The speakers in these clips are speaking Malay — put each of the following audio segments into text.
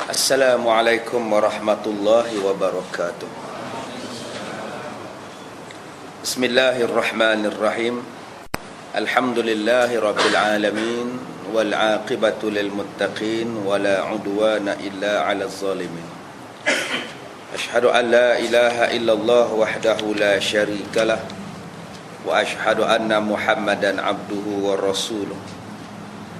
Assalamualaikum warahmatullahi wabarakatuh. Bismillahirrahmanirrahim. Alhamdulillahi rabbil alamin wal aqibatu lil muttaqin wala udwana illa 'alal zalimin. Asyhadu an la ilaha illallah wahdahu la syarikalah wa asyhadu anna Muhammadan abduhu wa rasuluh.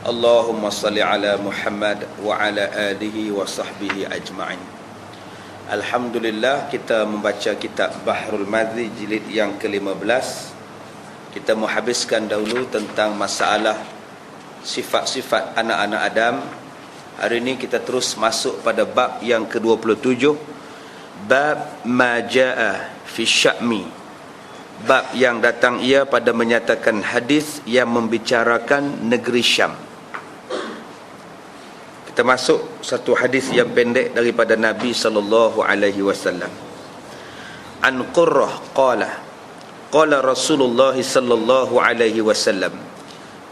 Allahumma salli ala Muhammad wa ala alihi wa sahbihi ajma'in. Alhamdulillah, kita membaca kitab Bahrul Madhi jilid yang ke-15. Kita menghabiskan dahulu tentang masalah sifat-sifat anak-anak Adam. Hari ini kita terus masuk pada bab yang ke-27, bab maja'a fi sya'mi. Bab yang datang ia pada menyatakan hadis yang membicarakan negeri Syam. Kita masuk satu hadis yang pendek daripada Nabi sallallahu alaihi wasallam. An Qurrah qala qala Rasulullah sallallahu alaihi wasallam,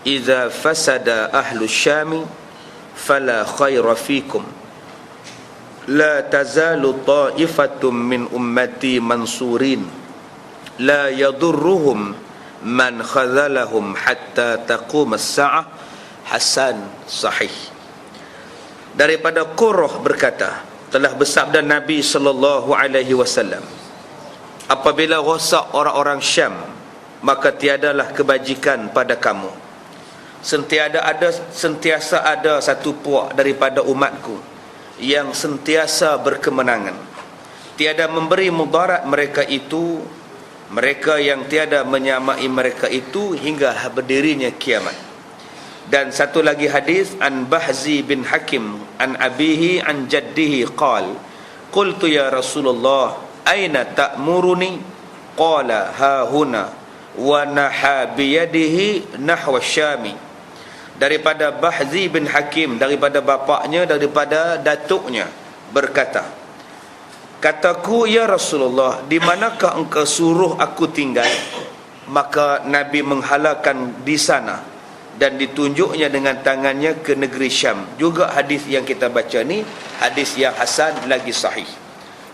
"Idza fasada ahlu Syam fala khaira fikum. La tazalu ta'ifatum min ummati mansurin. La yadurruhum man khadhalahum hatta taqum as-sa'ah." Hasan sahih. Daripada Qurrah berkata, telah bersabda Nabi sallallahu alaihi wasallam, apabila rosak orang-orang Syam, maka tiadalah kebajikan pada kamu. Sentiasa ada satu puak daripada umatku yang sentiasa berkemenangan. Tiada memberi mudarat mereka itu, mereka yang tiada menyamai mereka itu hingga berdirinya kiamat. Dan satu lagi hadis, an Bahzi bin Hakim an abihi an jaddihi qal qultu ya Rasulullah aina ta'muruni qala ha huna wa naha biyadihi nahwa Syami. Daripada Bahzi bin Hakim, daripada bapaknya, daripada datuknya, berkata, kataku ya Rasulullah, di manakah engkau suruh aku tinggal? Maka Nabi menghalalkan di sana dan ditunjuknya dengan tangannya ke negeri Syam. Juga hadis yang kita baca ni hadis yang hasan lagi sahih.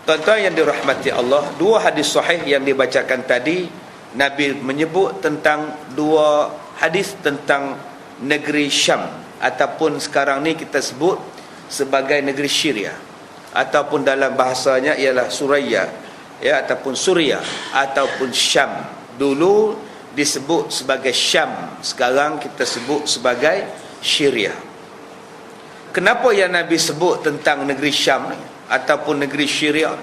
Tuan-tuan yang dirahmati Allah, dua hadis sahih yang dibacakan tadi, Nabi menyebut tentang dua hadis tentang negeri Syam, ataupun sekarang ni kita sebut sebagai negeri Syria, ataupun dalam bahasanya ialah Suraya, ya, ataupun Suria, ataupun Syam. Dulu disebut sebagai Syam, sekarang kita sebut sebagai Syria. Kenapa yang Nabi sebut tentang negeri Syam ni ataupun negeri Syria?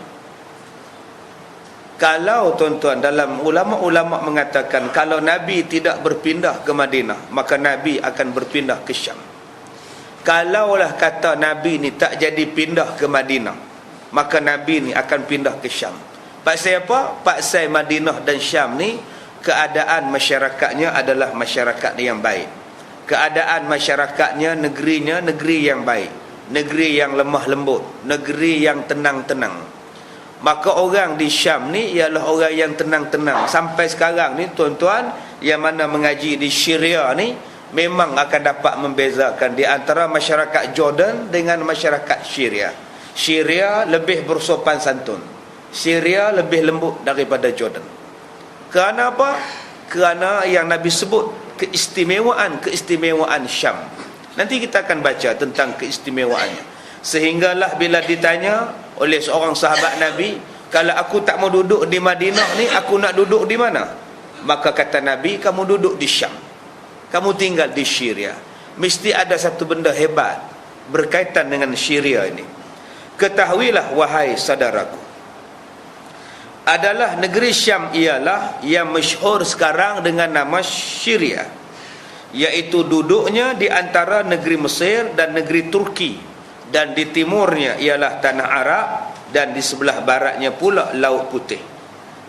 Kalau tuan-tuan, dalam ulama-ulama mengatakan kalau Nabi tidak berpindah ke Madinah, maka Nabi akan berpindah ke Syam. Kalaulah kata Nabi ni tak jadi pindah ke Madinah, maka Nabi ni akan pindah ke Syam. Pasal apa? Pasal Madinah dan Syam ni keadaan masyarakatnya adalah masyarakat yang baik. Keadaan masyarakatnya, negerinya, negeri yang baik, negeri yang lemah lembut, negeri yang tenang-tenang. Maka orang di Syam ni ialah orang yang tenang-tenang. Sampai sekarang ni tuan-tuan yang mana mengaji di Syria ni, memang akan dapat membezakan di antara masyarakat Jordan dengan masyarakat Syria. Syria lebih bersopan santun, Syria lebih lembut daripada Jordan. Kerana apa? Kerana yang Nabi sebut keistimewaan Syam. Nanti kita akan baca tentang keistimewaannya. Sehinggalah bila ditanya oleh seorang sahabat Nabi, kalau aku tak mau duduk di Madinah ni, aku nak duduk di mana? Maka kata Nabi, kamu duduk di Syam, kamu tinggal di Syria. Mesti ada satu benda hebat berkaitan dengan Syria ini. Ketahuilah wahai saudaraku, adalah negeri Syam ialah yang masyhur sekarang dengan nama Syria, iaitu duduknya di antara negeri Mesir dan negeri Turki, dan di timurnya ialah tanah Arab, dan di sebelah baratnya pula Laut Putih.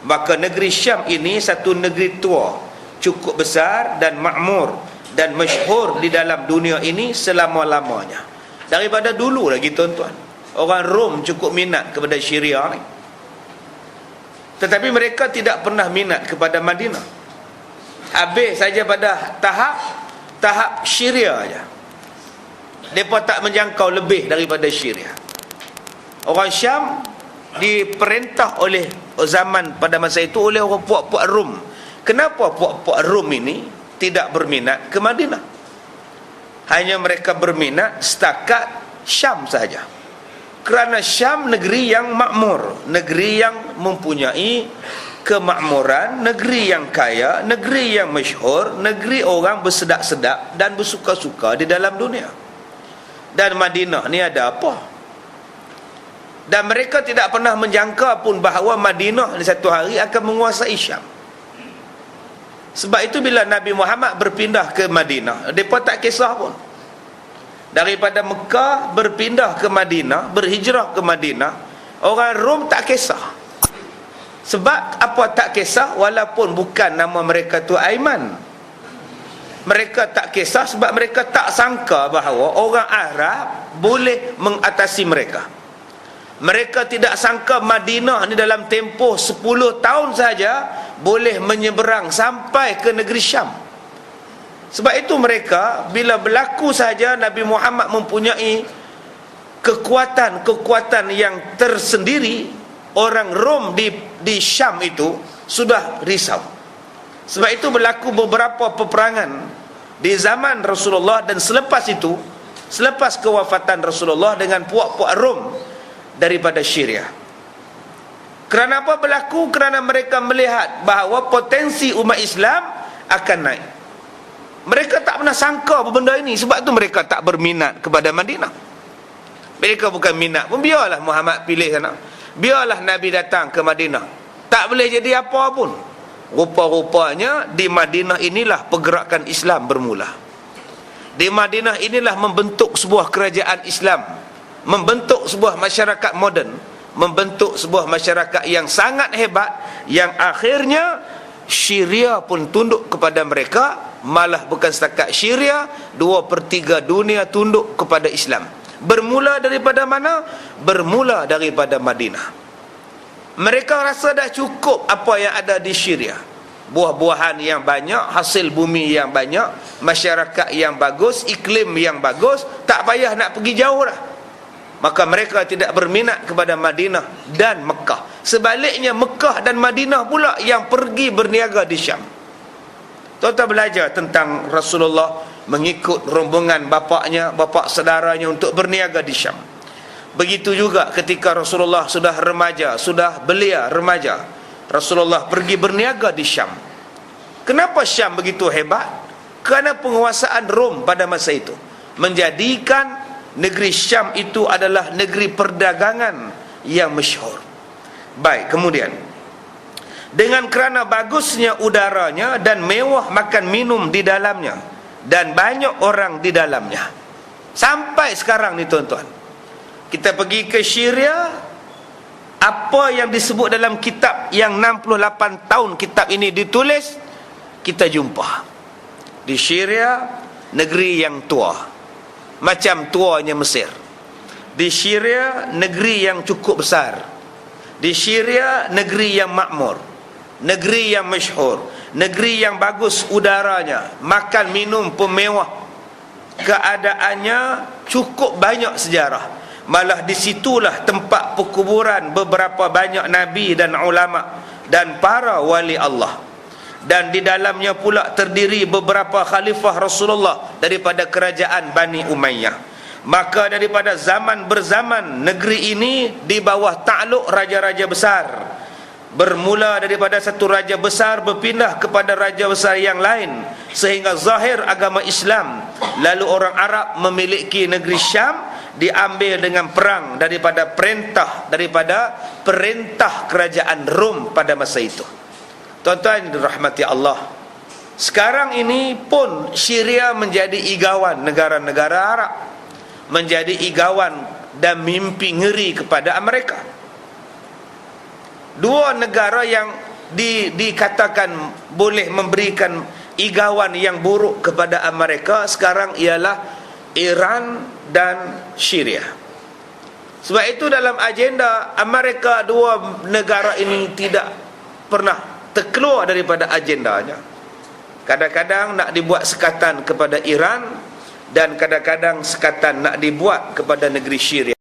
Maka negeri Syam ini satu negeri tua, cukup besar dan makmur, dan masyhur di dalam dunia ini selama-lamanya. Daripada dulu lagi tuan-tuan, orang Rom cukup minat kepada Syria ni. Tetapi mereka tidak pernah minat kepada Madinah. Habis saja pada tahap Syria saja. Mereka tak menjangkau lebih daripada Syria. Orang Syam diperintah oleh zaman pada masa itu oleh orang puak-puak Rom. Kenapa puak-puak Rom ini tidak berminat ke Madinah? Hanya mereka berminat setakat Syam saja. Kerana Syam negeri yang makmur, negeri yang mempunyai kemakmuran, negeri yang kaya, negeri yang masyhur, negeri orang bersedak-sedak dan bersuka-suka di dalam dunia. Dan Madinah ni ada apa? Dan mereka tidak pernah menjangka pun bahawa Madinah di satu hari akan menguasai Syam. Sebab itu bila Nabi Muhammad berpindah ke Madinah, mereka tak kisah pun. Daripada Mekah berpindah ke Madinah, berhijrah ke Madinah, orang Rom tak kisah. Sebab apa tak kisah? Walaupun bukan nama mereka tu Aiman, mereka tak kisah sebab mereka tak sangka bahawa orang Arab boleh mengatasi mereka. Mereka tidak sangka Madinah ni dalam tempoh 10 tahun saja boleh menyeberang sampai ke negeri Syam. Sebab itu mereka bila berlaku saja Nabi Muhammad mempunyai kekuatan yang tersendiri, orang Rom di Syam itu sudah risau. Sebab itu berlaku beberapa peperangan di zaman Rasulullah dan selepas itu, selepas kewafatan Rasulullah dengan puak-puak Rom daripada Syria. Kerana apa berlaku? Kerana mereka melihat bahawa potensi umat Islam akan naik. Mereka tak pernah sangka benda ini. Sebab tu mereka tak berminat kepada Madinah. Mereka bukan minat pun, biarlah Muhammad pilih sana, biarlah Nabi datang ke Madinah, tak boleh jadi apa pun. Rupa-rupanya di Madinah inilah pergerakan Islam bermula. Di Madinah inilah membentuk sebuah kerajaan Islam, membentuk sebuah masyarakat moden, membentuk sebuah masyarakat yang sangat hebat, yang akhirnya Syria pun tunduk kepada mereka. Malah bukan setakat Syria, 2/3 dunia tunduk kepada Islam. Bermula daripada mana? Bermula daripada Madinah. Mereka rasa dah cukup apa yang ada di Syria. Buah-buahan yang banyak, hasil bumi yang banyak, masyarakat yang bagus, iklim yang bagus, tak payah nak pergi jauh dah. Maka mereka tidak berminat kepada Madinah dan Mekah. Sebaliknya Mekah dan Madinah pula yang pergi berniaga di Syam. Tuan-tuan belajar tentang Rasulullah mengikut rombongan bapaknya, bapak saudaranya untuk berniaga di Syam. Begitu juga ketika Rasulullah sudah remaja, sudah belia remaja, Rasulullah pergi berniaga di Syam. Kenapa Syam begitu hebat? Kerana penguasaan Rom pada masa itu menjadikan negeri Syam itu adalah negeri perdagangan yang masyhur. Baik, kemudian dengan kerana bagusnya udaranya dan mewah makan minum di dalamnya dan banyak orang di dalamnya, sampai sekarang ni tuan-tuan, kita pergi ke Syria, apa yang disebut dalam kitab yang 68 tahun kitab ini ditulis, kita jumpa di Syria, negeri yang tua, macam tuanya Mesir. Di Syria, negeri yang cukup besar. Di Syria, negeri yang makmur, negeri yang masyhur, negeri yang bagus udaranya, makan minum pun mewah, keadaannya cukup banyak sejarah. Malah disitulah tempat perkuburan beberapa banyak nabi dan ulama dan para wali Allah. Dan di dalamnya pula terdiri beberapa khalifah Rasulullah daripada kerajaan Bani Umayyah. Maka daripada zaman berzaman, negeri ini di bawah takluk raja-raja besar. Bermula daripada satu raja besar berpindah kepada raja besar yang lain, sehingga zahir agama Islam. Lalu orang Arab memiliki negeri Syam, diambil dengan perang daripada perintah kerajaan Rom pada masa itu. Tuan-tuan dirahmati Allah, sekarang ini pun Syria menjadi igawan negara-negara Arab, menjadi igawan dan mimpi ngeri kepada Amerika. Dua negara yang dikatakan boleh memberikan igawan yang buruk kepada Amerika sekarang ialah Iran dan Syria. Sebab itu dalam agenda Amerika, dua negara ini tidak pernah terkeluar daripada agendanya. Kadang-kadang nak dibuat sekatan kepada Iran, dan kadang-kadang sekatan nak dibuat kepada negeri Syria.